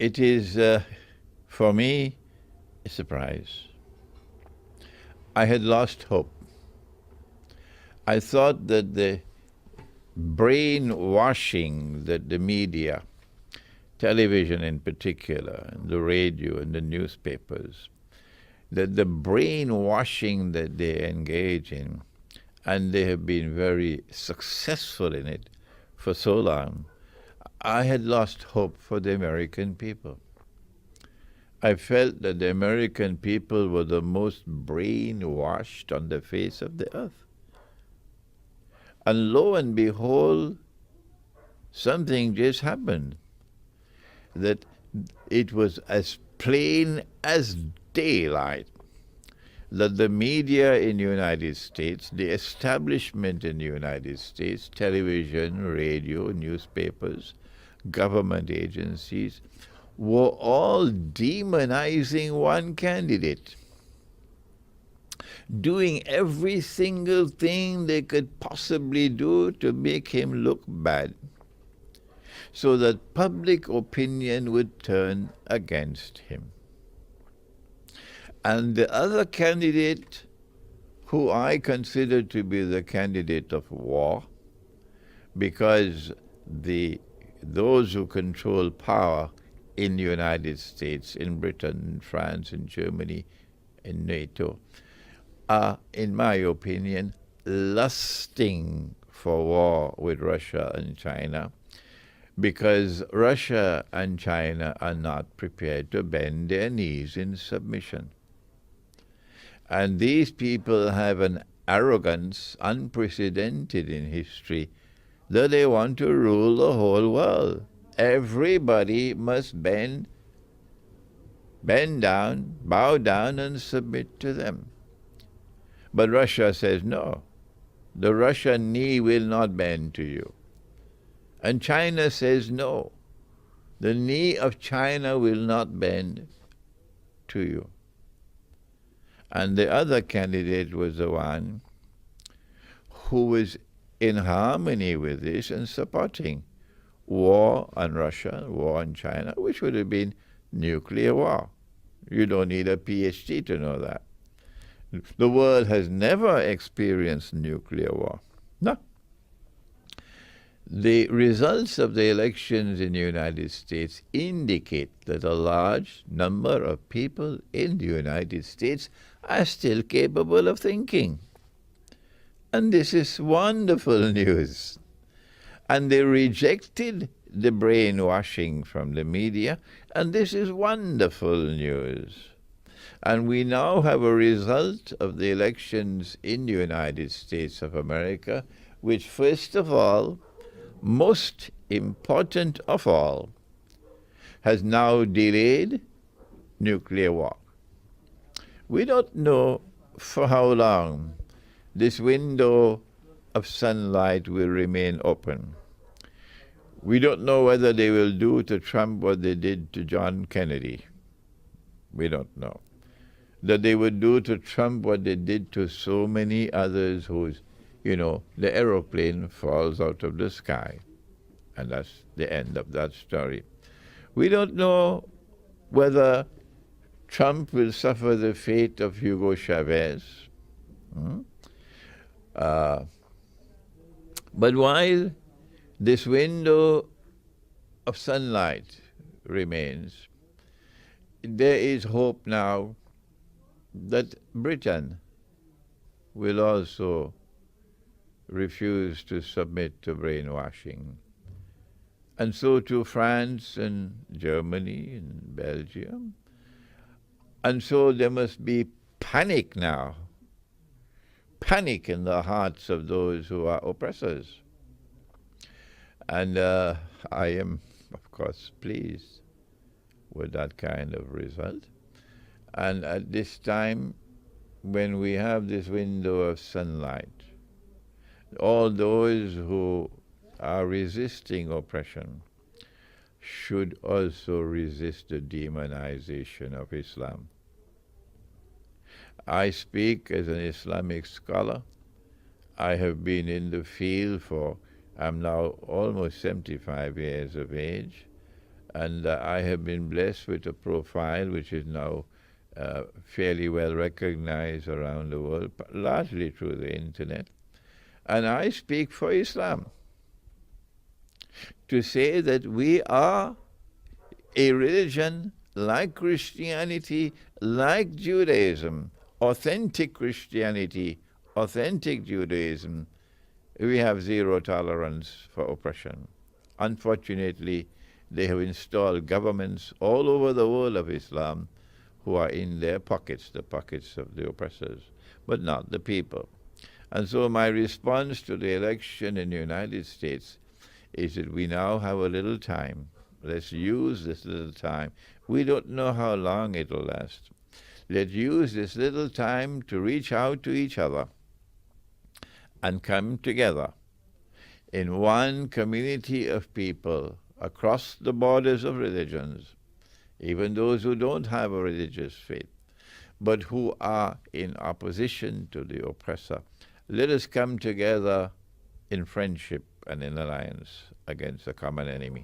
It is, for me, a surprise. I had lost hope. I thought that the brainwashing that the media, television in particular, and the radio and the newspapers, that the brainwashing that they engage in, and they have been very successful in it for so long, I had lost hope for the American people. I felt that the American people were the most brainwashed on the face of the earth. And lo and behold, something just happened. That it was as plain as daylight that the media in the United States, the establishment in the United States, television, radio, newspapers, government agencies, were all demonizing one candidate, doing every single thing they could possibly do to make him look bad, so that public opinion would turn against him. And the other candidate, who I consider to be the candidate of war, because those who control power in the United States, in Britain, France, in Germany, in NATO, are, in my opinion, lusting for war with Russia and China, because Russia and China are not prepared to bend their knees in submission. And these people have an arrogance unprecedented in history that they want to rule the whole world. Everybody must bend down, bow down, and submit to them. But Russia says no. The Russian knee will not bend to you. And China says no. The knee of China will not bend to you. And the other candidate was the one who was in harmony with this and supporting war on Russia, war on China, which would have been nuclear war. You don't need a PhD to know that. The world has never experienced nuclear war. No. The results of the elections in the United States indicate that a large number of people in the United States are still capable of thinking. And this is wonderful news. And they rejected the brainwashing from the media, and this is wonderful news. And we now have a result of the elections in the United States of America, which, first of all, most important of all, has now delayed nuclear war. We don't know for how long this window of sunlight will remain open. We don't know whether they will do to Trump what they did to John Kennedy. We don't know. That they would do to Trump what they did to so many others whose, the aeroplane falls out of the sky. And that's the end of that story. We don't know whether Trump will suffer the fate of Hugo Chavez. But while this window of sunlight remains, there is hope now that Britain will also refuse to submit to brainwashing. And so too France and Germany and Belgium. And so there must be panic now. Panic in the hearts of those who are oppressors. And I am, of course, pleased with that kind of result. And at this time, when we have this window of sunlight, all those who are resisting oppression should also resist the demonization of Islam. I speak as an Islamic scholar. I have been in the field I'm now almost 75 years of age, And I have been blessed with a profile which is now fairly well recognized around the world, largely through the internet. And I speak for Islam to say that we are a religion like Christianity, like Judaism, authentic Christianity, authentic Judaism. We have zero tolerance for oppression. Unfortunately, they have installed governments all over the world of Islam who are in their pockets, the pockets of the oppressors, but not the people. And so my response to the election in the United States is that we now have a little time. Let's use this little time. We don't know how long it'll last. Let's use this little time to reach out to each other and come together in one community of people across the borders of religions, even those who don't have a religious faith, but who are in opposition to the oppressor. Let us come together in friendship and in alliance against a common enemy.